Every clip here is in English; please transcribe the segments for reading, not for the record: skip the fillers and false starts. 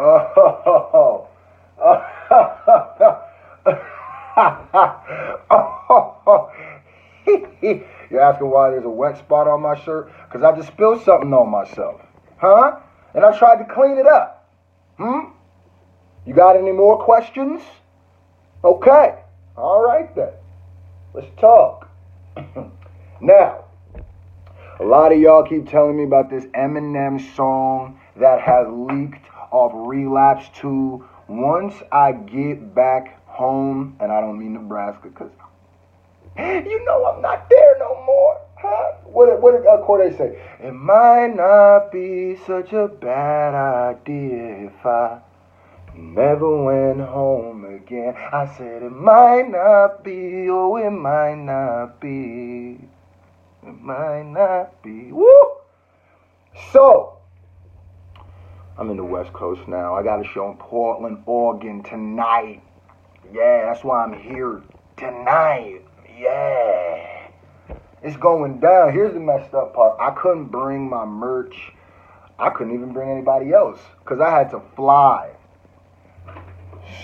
Oh, You're asking why there's a wet spot on my shirt? Because I just spilled something on myself. Huh? And I tried to clean it up. You got any more questions? Okay. All right then. Let's talk. Now, a lot of y'all keep telling me about this Eminem song that has leaked off Relapse 2. Once I get back home, and I don't mean Nebraska, because you know I'm not there no more, huh? What did Corday say? It might not be such a bad idea if I never went home again. I said it might not be, oh it might not be. It might not be. Woo! So, I'm in the West Coast now. I got a show in Portland, Oregon tonight. Yeah, that's why I'm here tonight. Yeah. It's going down. Here's the messed up part. I couldn't bring my merch. I couldn't even bring anybody else because I had to fly.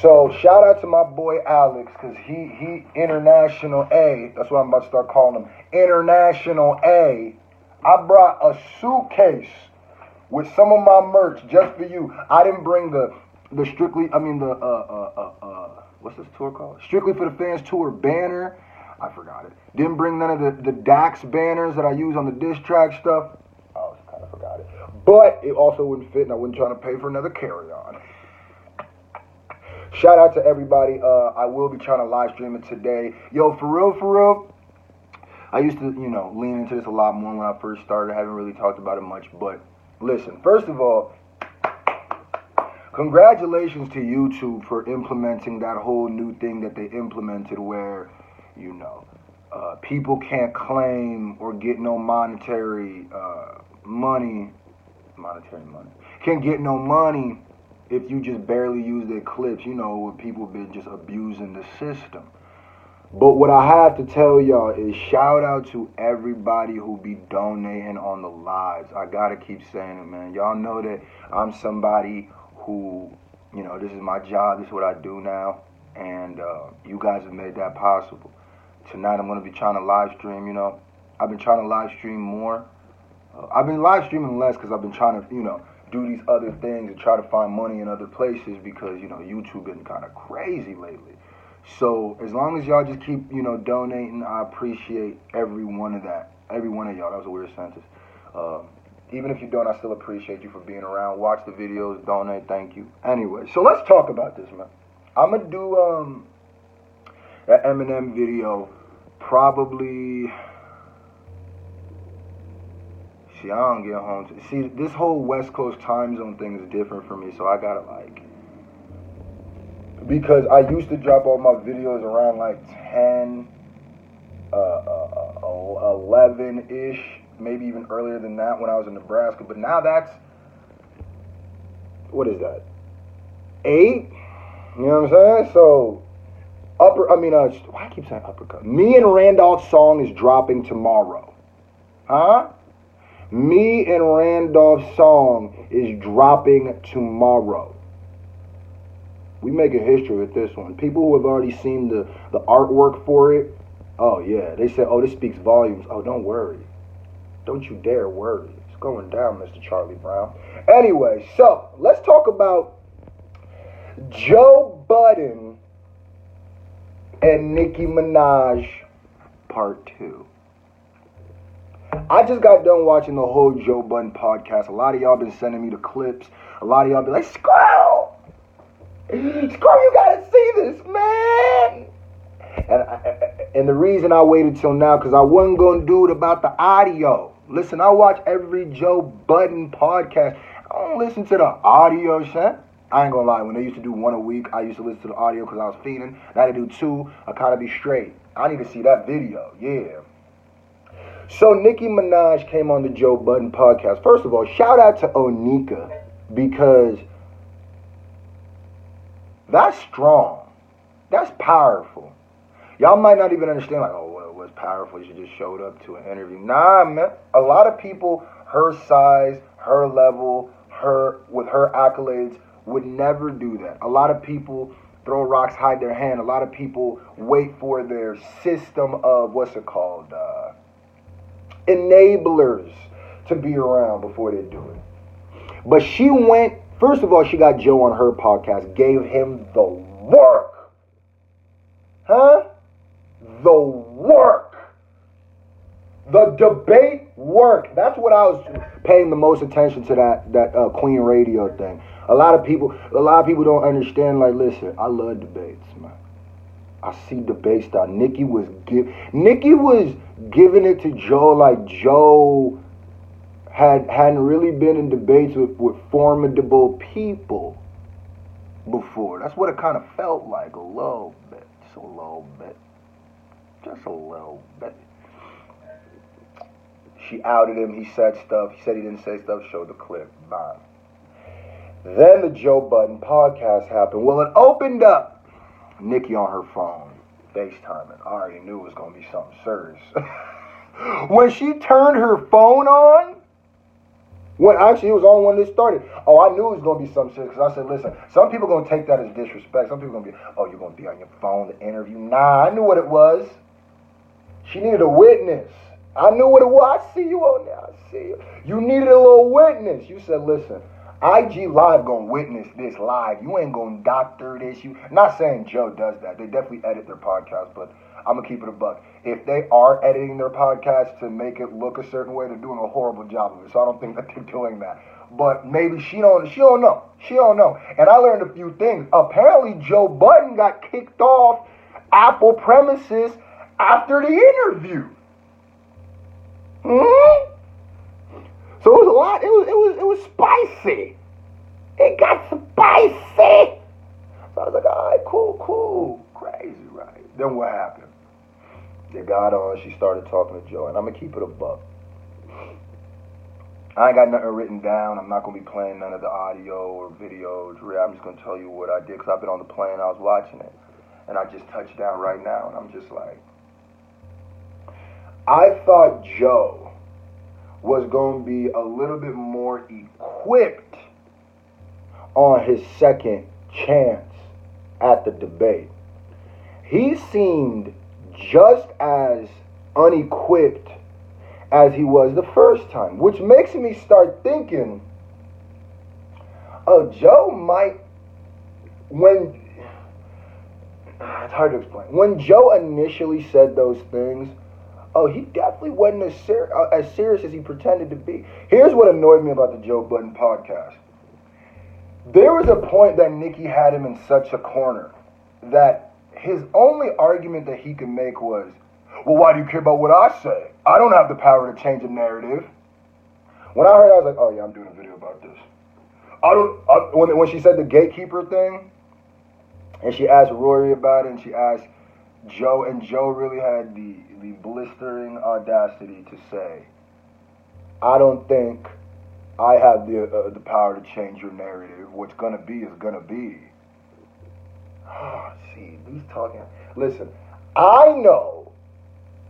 So shout out to my boy Alex, because he International A. That's what I'm about to start calling him. International A. I brought a suitcase with some of my merch just for you. I didn't bring the Strictly, what's this tour called? Strictly for the Fans tour banner. I forgot it. Didn't bring none of the Dax banners that I use on the diss track stuff. I also kind of forgot it. But it also wouldn't fit, and I wasn't trying to pay for another carry-on. Shout out to everybody. I will be trying to live stream it today. Yo, for real. I used to, lean into this a lot more when I first started. I haven't really talked about it much. But listen, first of all, congratulations to YouTube for implementing that whole new thing that they implemented where, people can't claim or get no monetary money. Can't get no money if you just barely use their clips, where people been just abusing the system. But what I have to tell y'all is shout out to everybody who be donating on the lives. I gotta keep saying it, man. Y'all know that I'm somebody who, this is my job, this is what I do now, and you guys have made that possible. Tonight I'm gonna be trying to live stream, I've been trying to live stream more. I've been live streaming less because I've been trying to, do these other things and try to find money in other places because, YouTube been kind of crazy lately. So as long as y'all just keep, donating, I appreciate every one of y'all. That was a weird sentence. Even if you don't, I still appreciate you for being around. Watch the videos, donate, thank you. Anyway, so let's talk about this, man. I'm going to do that Eminem video probably... See, I don't get home. See, this whole West Coast time zone thing is different for me, so I gotta because I used to drop all my videos around 10, 11-ish, maybe even earlier than that when I was in Nebraska. But now that's, what is that? 8? You know what I'm saying? So, why I keep saying uppercut? Me and Randolph's song is dropping tomorrow. Huh? Me and Randolph's song is dropping tomorrow. We making history with this one. People who have already seen the artwork for it, oh yeah, they said, oh, this speaks volumes. Oh, don't worry. Don't you dare worry. It's going down, Mr. Charlie Brown. Anyway, so let's talk about Joe Budden and Nicki Minaj Part 2. I just got done watching the whole Joe Budden podcast. A lot of y'all been sending me the clips. A lot of y'all been like, Scroll, you gotta see this, man. And the reason I waited till now, because I wasn't going to do it about the audio. Listen, I watch every Joe Budden podcast. I don't listen to the audio shit. I ain't gonna lie, when they used to do one a week, I used to listen to the audio because I was fiending. Now they do 2, I kind of be straight. I need to see that video, yeah. So Nicki Minaj came on the Joe Budden podcast. First of all, shout out to Onika, because that's strong. That's powerful. Y'all might not even understand, well, it was powerful. She just showed up to an interview. Nah, man. A lot of people her size, her level, with her accolades would never do that. A lot of people throw rocks, hide their hand. A lot of people wait for their system of, enablers to be around before they do it. But she went, first of all, she got Joe on her podcast, gave him the work. Huh? The work. The debate work. That's what I was paying the most attention to, that Queen Radio thing. A lot of people don't understand. Like, listen, I love debates, man. I see debates that Nicki was giving it to Joe like Joe hadn't really been in debates with formidable people before. That's what it kind of felt like, a little bit. Just a little bit. Just a little bit. She outed him. He said stuff. He said he didn't say stuff. Showed the clip. Bye. Then the Joe Budden podcast happened. Well, it opened up. Nicki on her phone, FaceTiming. I already knew it was going to be something serious. When she turned her phone on, it was on when this started. Oh, I knew it was going to be something serious because I said, listen, some people are going to take that as disrespect. Some people are going to be, oh, you're going to be on your phone to interview. Nah, I knew what it was. She needed a witness. I knew what it was. I see you on there. I see you. You needed a little witness. You said, listen, IG Live gonna witness this live. You ain't gonna doctor this. Not saying Joe does that. They definitely edit their podcast, but I'm gonna keep it a buck. If they are editing their podcast to make it look a certain way, they're doing a horrible job of it. So I don't think that they're doing that. But maybe she don't know. She don't know. And I learned a few things. Apparently Joe Budden got kicked off Apple premises after the interview. So it was a lot. It was spicy. It got spicy. So I was like, all right, cool. Crazy, right? Then what happened? They got on. She started talking to Joe. And I'm going to keep it a buck. I ain't got nothing written down. I'm not going to be playing none of the audio or videos. I'm just going to tell you what I did because I've been on the plane. I was watching it. And I just touched down right now. And I'm just like, I thought Joe was going to be a little bit more equipped on his second chance at the debate. He seemed just as unequipped as he was the first time, which makes me start thinking, Joe might, it's hard to explain. When Joe initially said those things, he definitely wasn't as serious as he pretended to be. Here's what annoyed me about the Joe Budden podcast. There was a point that Nicki had him in such a corner that his only argument that he could make was, well, why do you care about what I say? I don't have the power to change a narrative. When I heard it, I was like, oh yeah, I'm doing a video about this. When she said the gatekeeper thing, and she asked Rory about it, and she asked Joe, and Joe really had the blistering audacity to say, I don't think I have the power to change your narrative. What's gonna be is gonna be. See, he's talking. Listen, I know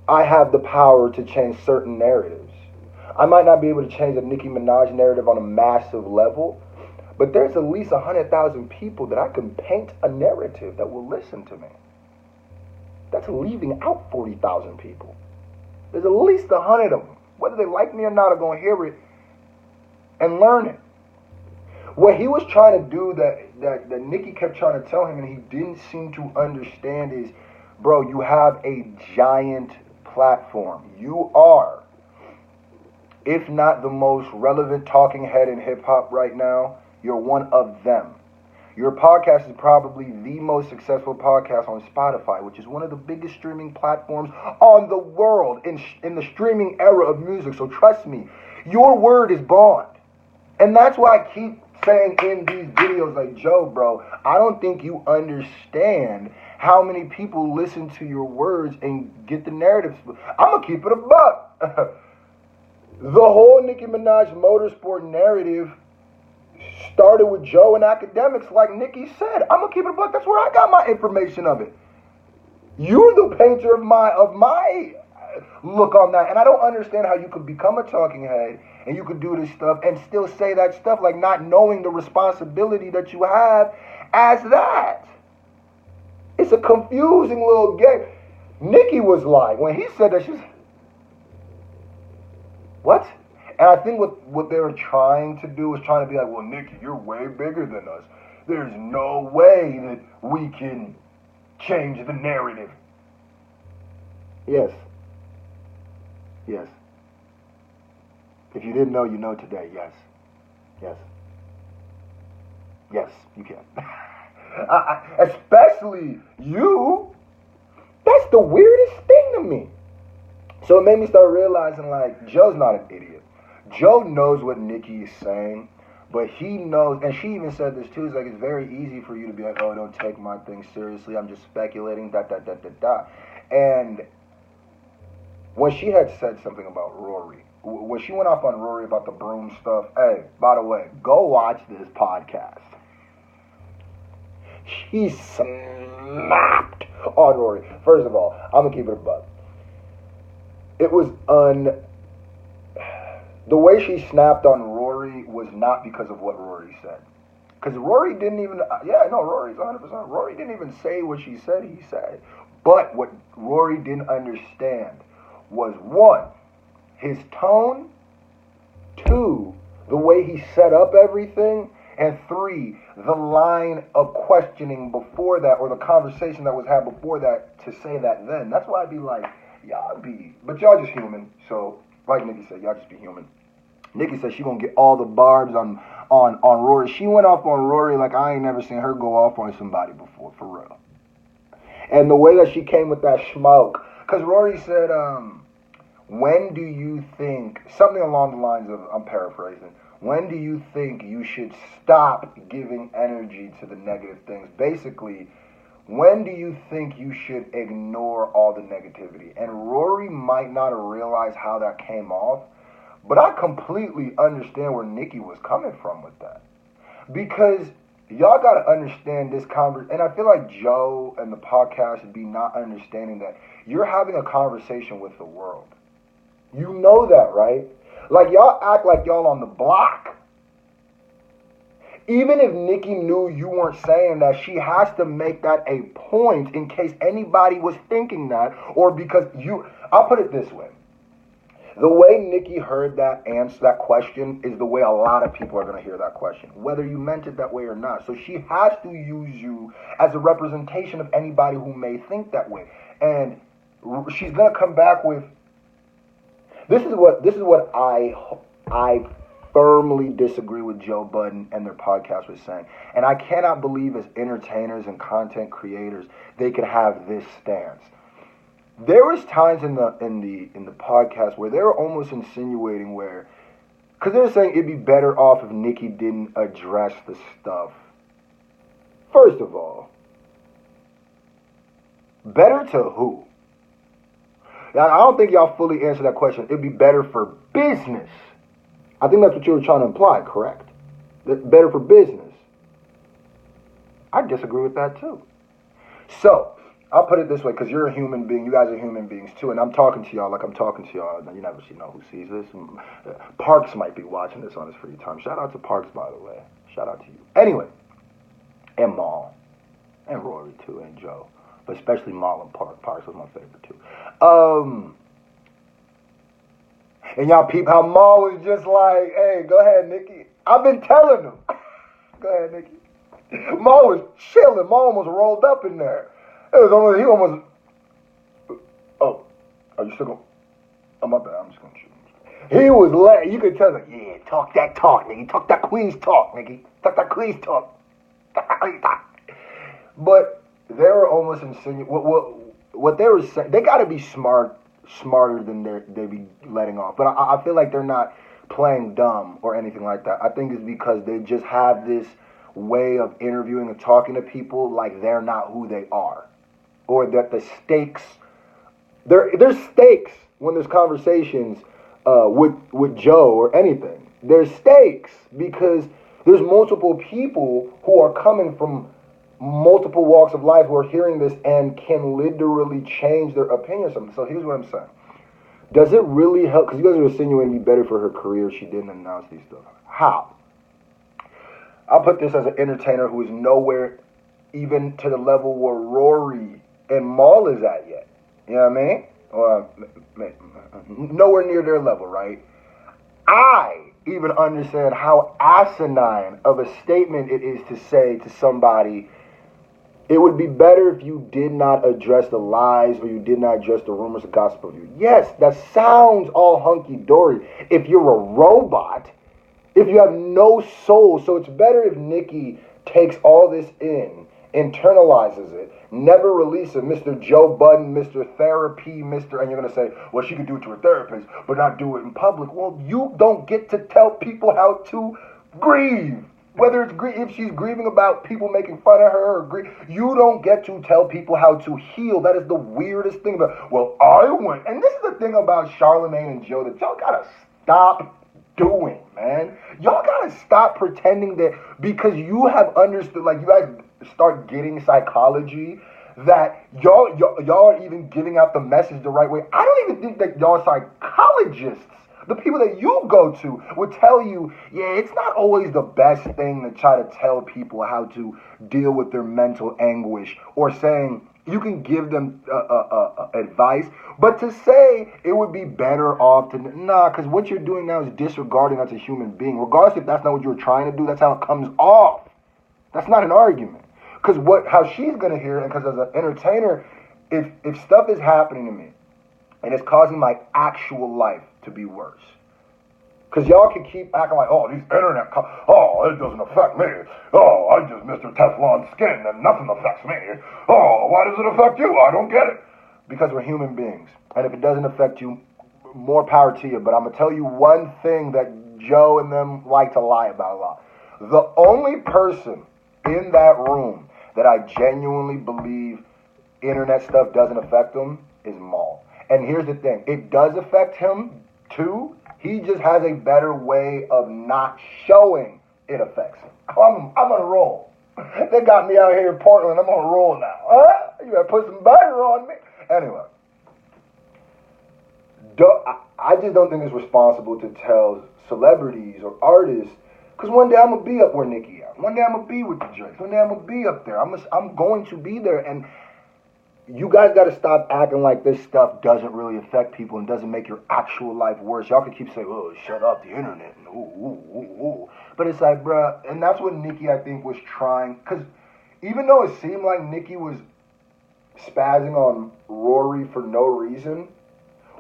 I have the power to change certain narratives. I might not be able to change the Nicki Minaj narrative on a massive level, but there's at least 100,000 people that I can paint a narrative that will listen to me. That's leaving out 40,000 people. There's at least 100 of them. Whether they like me or not are going to hear it and learn it. What he was trying to do that Nicki kept trying to tell him and he didn't seem to understand is, bro, you have a giant platform. You are, if not the most relevant talking head in hip-hop right now, you're one of them. Your podcast is probably the most successful podcast on Spotify, which is one of the biggest streaming platforms on the world in the streaming era of music. So trust me, your word is bond. And that's why I keep saying in these videos, like, Joe, bro, I don't think you understand how many people listen to your words and get the narratives. I'm going to keep it a buck. The whole Nicki Minaj motorsport narrative started with Joe and academics, like Nicki said. I'm gonna keep it a buck. That's where I got my information of it. You're the painter of my look on that. And I don't understand how you could become a talking head and you could do this stuff and still say that stuff, like not knowing the responsibility that you have as that. It's a confusing little game. Nicki was lying. When he said that, she was, what? And I think what they were trying to do was trying to be like, well, Nicki, you're way bigger than us. There's no way that we can change the narrative. Yes. Yes. If you didn't know, you know today. Yes. Yes. Yes, you can. Especially you. That's the weirdest thing to me. So it made me start realizing, like, Joe's not an idiot. Joe knows what Nicki is saying, but he knows, and she even said this too, it's like, it's very easy for you to be like, oh, don't take my thing seriously, I'm just speculating, And when she had said something about Rory, when she went off on Rory about the broom stuff, hey, by the way, go watch this podcast. She snapped on Rory. First of all, I'm going to keep it a buck. It was the way she snapped on Rory was not because of what Rory said. Because Rory didn't even, Rory's 100%. Rory didn't even say what she said he said. But what Rory didn't understand was, one, his tone, two, the way he set up everything, and three, the line of questioning before that, or the conversation that was had before that to say that then. That's why I'd be like, but y'all just human. So, like Nicki said, y'all just be human. Nicki said she gonna get all the barbs on Rory. She went off on Rory like I ain't never seen her go off on somebody before, for real. And the way that she came with that smoke, because Rory said, when do you think, something along the lines of, I'm paraphrasing, when do you think you should stop giving energy to the negative things? Basically, when do you think you should ignore all the negativity? And Rory might not have realized how that came off, but I completely understand where Nicki was coming from with that. Because y'all got to understand this conversation, and I feel like Joe and the podcast would be not understanding that you're having a conversation with the world. You know that, right? Like, y'all act like y'all on the block. Even if Nicki knew you weren't saying that, she has to make that a point in case anybody was thinking that, or because I'll put it this way. The way Nicki heard that answer, that question, is the way a lot of people are going to hear that question, whether you meant it that way or not. So she has to use you as a representation of anybody who may think that way. And she's going to come back with, this is what I firmly disagree with Joe Budden and their podcast was saying. And I cannot believe as entertainers and content creators, they could have this stance. There was times in the podcast where they were almost insinuating where, because they were saying it'd be better off if Nicki didn't address the stuff. First of all, better to who? Now, I don't think y'all fully answered that question. It'd be better for business. I think that's what you were trying to imply, correct? Better for business. I disagree with that too. So, I'll put it this way, because you're a human being. You guys are human beings too, and I'm talking to y'all like I'm talking to y'all. You never know who sees this. Parks might be watching this on his free time. Shout out to Parks, by the way. Shout out to you. Anyway, and Maul, and Rory too, and Joe, but especially Maul and Parks. Parks was my favorite too. And y'all peep how Maul was just like, hey, go ahead, Nicki. I've been telling him. Go ahead, Nicki. Maul was chilling. Maul almost rolled up in there. Oh, are you still going? Oh, my bad, I'm just going to shoot. He was like, you could tell, like, yeah, talk that talk, nigga. Talk that Queen's talk, nigga. Talk that Queen's talk. But they were almost insinuating, what they were saying, they got to be smarter than they be letting off. But I feel like they're not playing dumb or anything like that. I think it's because they just have this way of interviewing and talking to people like they're not who they are. Or that the stakes, there's stakes when there's conversations with Joe or anything. There's stakes because there's multiple people who are coming from multiple walks of life who are hearing this and can literally change their opinion or something. So here's what I'm saying. Does it really help? Because you guys are insinuating it'd be better for her career if she didn't announce these stuff. How? I'll put this as an entertainer who is nowhere even to the level where Rory and Maul is at yet. You know what I mean? Or nowhere near their level, right? I even understand how asinine of a statement it is to say to somebody, it would be better if you did not address the lies or you did not address the rumors of gossip of you. Yes, that sounds all hunky-dory. If you're a robot, if you have no soul, so it's better if Nicki takes all this in, internalizes it, never release it, Mr. Joe Budden, Mr. Therapy, Mr. And you're going to say, well, she could do it to her therapist, but not do it in public. Well, you don't get to tell people how to grieve. Whether it's if she's grieving about people making fun of her, or you don't get to tell people how to heal. That is the weirdest thing about, well, I went. And this is the thing about Charlamagne and Joe that y'all got to stop doing, man. Y'all got to stop pretending that because you have understood, like you guys start getting psychology, that y'all are even giving out the message the right way. I don't even think that y'all psychologists, the people that you go to, would tell you, yeah, it's not always the best thing to try to tell people how to deal with their mental anguish, or saying you can give them advice, but to say it would be better off to, because what you're doing now is disregarding us as a human being. Regardless if that's not what you were trying to do, that's how it comes off. That's not an argument. Because how she's going to hear it, and because as an entertainer, if stuff is happening to me, and it's causing my actual life to be worse. Because y'all can keep acting like, oh, these internet, it doesn't affect me. Oh, I just Mr. Teflon skin and nothing affects me. Oh, why does it affect you? I don't get it. Because we're human beings. And if it doesn't affect you, more power to you. But I'm going to tell you one thing that Joe and them like to lie about a lot. The only person in that room that I genuinely believe internet stuff doesn't affect them is Maul. And here's the thing. It does affect him, too. He just has a better way of not showing it affects him. I'm on a roll. They got me out here in Portland. I'm on a roll now. You gotta put some butter on me. Anyway. I just don't think it's responsible to tell celebrities or artists, because one day I'm going to be up where Nicki is. One day I'm going to be with the Drakes. One day I'm going to be up there. I'm going to be there. And you guys got to stop acting like this stuff doesn't really affect people and doesn't make your actual life worse. Y'all can keep saying, oh, shut up, the internet. And, ooh. But it's like, bruh, and that's what Nicki, I think, was trying. Because even though it seemed like Nicki was spazzing on Rory for no reason,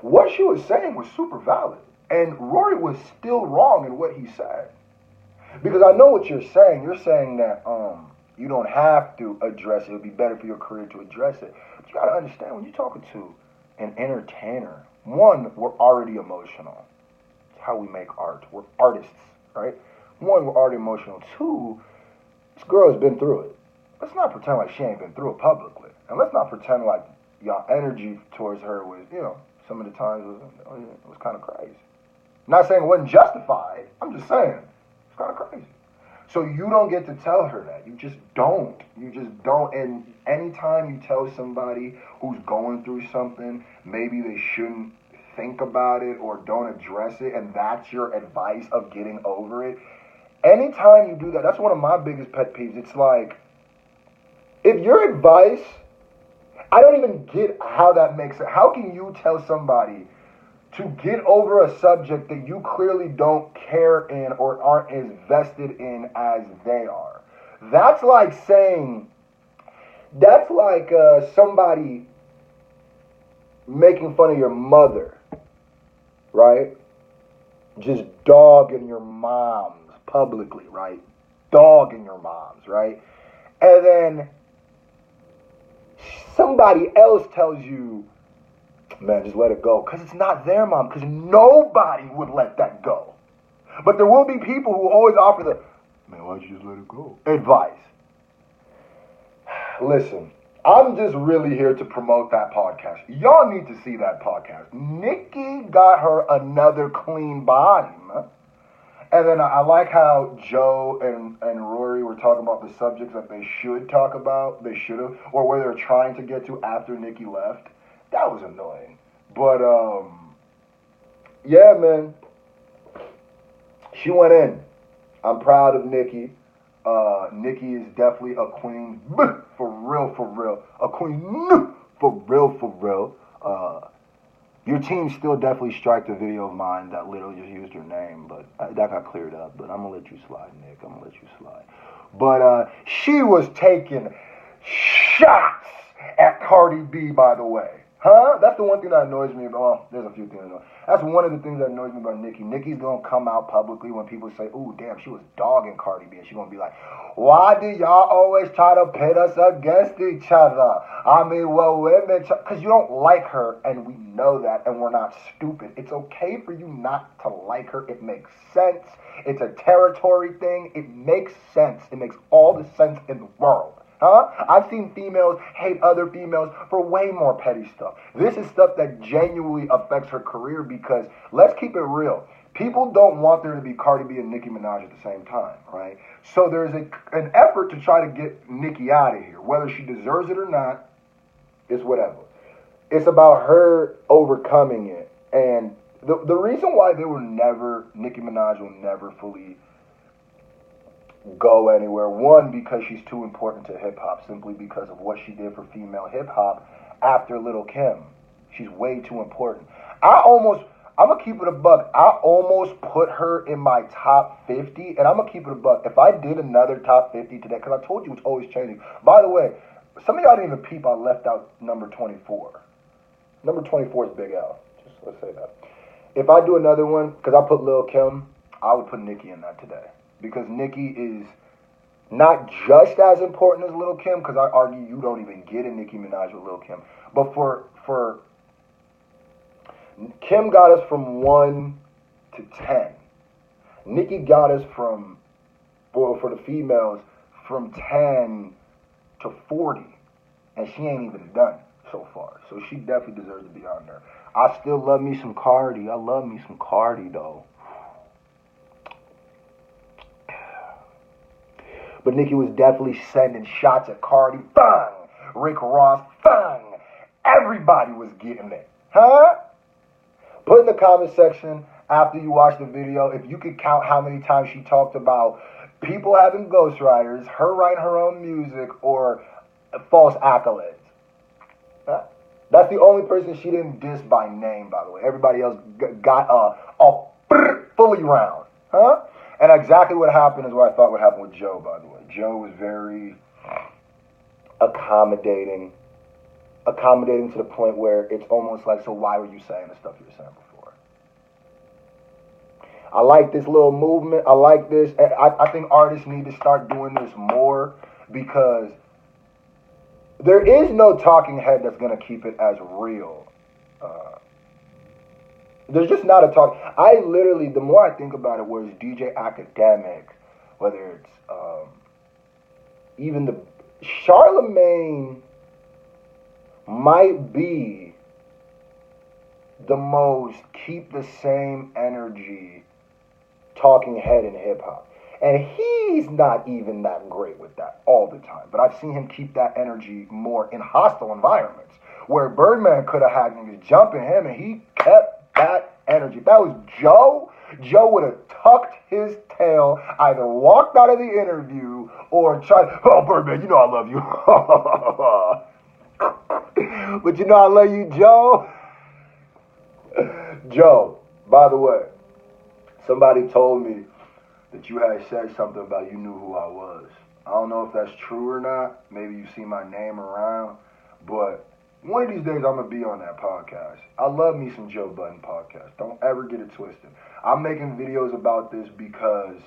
what she was saying was super valid. And Rory was still wrong in what he said. Because I know what you're saying. You're saying that you don't have to address it. It would be better for your career to address it. But you got to understand, when you're talking to an entertainer, one, we're already emotional. It's how we make art. We're artists, right? One, we're already emotional. Two, this girl has been through it. Let's not pretend like she ain't been through it publicly. And let's not pretend like y'all energy towards her was, some of the times it was kind of crazy. Not saying it wasn't justified. I'm just saying it's kind of crazy. So you don't get to tell her that. You just don't. You just don't. And anytime you tell somebody who's going through something, maybe they shouldn't think about it or don't address it, and that's your advice of getting over it. Anytime you do that, that's one of my biggest pet peeves. It's like, if your advice, I don't even get how that makes it. How can you tell somebody to get over a subject that you clearly don't care in or aren't as vested in as they are? That's like saying, that's like somebody making fun of your mother, right? Just dogging your moms publicly, right? Dogging your moms, right? And then somebody else tells you, man, just let it go. Because it's not their mom. Because nobody would let that go. But there will be people who always offer the, man, why'd you just let it go? Advice. Listen, I'm just really here to promote that podcast. Y'all need to see that podcast. Nicki got her another clean body, man. And then I like how Joe and Rory were talking about the subjects that they should talk about, they should have, or where they're trying to get to after Nicki left. That was annoying. But yeah, man. She went in. I'm proud of Nicki. Nicki is definitely a queen. For real, for real. A queen. For real, for real. Your team still definitely striked a video of mine that literally just used your name, but that got cleared up. But I'm gonna let you slide, Nick. I'm gonna let you slide. But she was taking shots at Cardi B, by the way. Huh? That's the one thing that annoys me about. Well, there's a few things. That's one of the things that annoys me about Nicki. Nicki's gonna come out publicly when people say, "Ooh, damn, she was dogging Cardi B," and she's gonna be like, "Why do y'all always try to pit us against each other? I mean, well, women, because you don't like her, and we know that, and we're not stupid. It's okay for you not to like her. It makes sense. It's a territory thing. It makes sense. It makes all the sense in the world." Huh? I've seen females hate other females for way more petty stuff. This is stuff that genuinely affects her career because, let's keep it real, people don't want there to be Cardi B and Nicki Minaj at the same time, right? So there's an effort to try to get Nicki out of here. Whether she deserves it or not, it's whatever. It's about her overcoming it. And the reason why Nicki Minaj will never fully go anywhere. One, because she's too important to hip-hop, simply because of what she did for female hip-hop after Lil' Kim. She's way too important. I'm going to keep it a buck. I almost put her in my top 50, and I'm going to keep it a buck. If I did another top 50 today, because I told you it's always changing. By the way, some of y'all didn't even peep I left out number 24. Number 24 is Big L. Just let's say that. If I do another one, because I put Lil' Kim, I would put Nicki in that today. Because Nicki is not just as important as Lil' Kim, because I argue you don't even get a Nicki Minaj with Lil' Kim. But for Kim got us from 1 to 10. Nicki got us from, well, for the females, from 10 to 40. And she ain't even done so far. So she definitely deserves to be on there. I still love me some Cardi. I love me some Cardi, though. But Nicki was definitely sending shots at Cardi. Bang! Rick Ross. Bang! Everybody was getting it. Huh? Put in the comment section after you watch the video if you could count how many times she talked about people having ghostwriters, her writing her own music, or false accolades. Huh? That's the only person she didn't diss by name, by the way. Everybody else got a fully round. Huh? And exactly what happened is what I thought would happen with Joe, by the way. Joe was very accommodating to the point where it's almost like, so why were you saying the stuff you were saying before? I like this little movement. I like this. I think artists need to start doing this more because there is no talking head that's going to keep it as real. There's just not a talk. I literally, the more I think about it, whether it's DJ Academic, whether it's even the Charlemagne might be the most keep the same energy talking head in hip hop. And he's not even that great with that all the time. But I've seen him keep that energy more in hostile environments where Birdman could have had niggas jumping him and he kept that energy. If that was Joe would have tucked his tail, either walked out of the interview or tried, oh, Birdman, you know I love you. But you know I love you, Joe. Joe, by the way, somebody told me that you had said something about you knew who I was. I don't know if that's true or not. Maybe you see my name around, but one of these days I'm going to be on that podcast. I love me some Joe Budden podcast. Don't ever get it twisted. I'm making videos about this because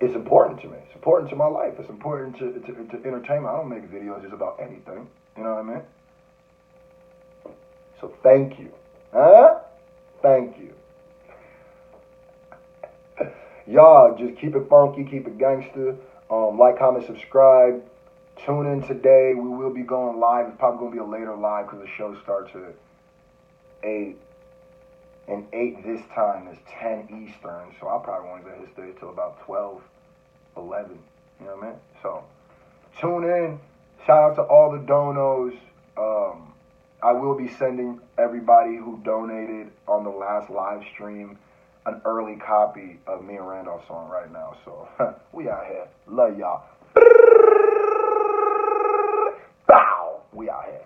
it's important to me. It's important to my life. It's important to entertainment. I don't make videos just about anything. You know what I mean? So thank you. Huh? Thank you. Y'all, just keep it funky, keep it gangster. Like, comment, subscribe. Tune in today. We will be going live. It's probably going to be a later live because the show starts at 8. And 8 this time is 10 Eastern. So I probably won't get his day till about 12, 11. You know what I mean? So tune in. Shout out to all the donos. I will be sending everybody who donated on the last live stream an early copy of me and Randolph's song right now. So we out here. Love y'all. Bow. We out here.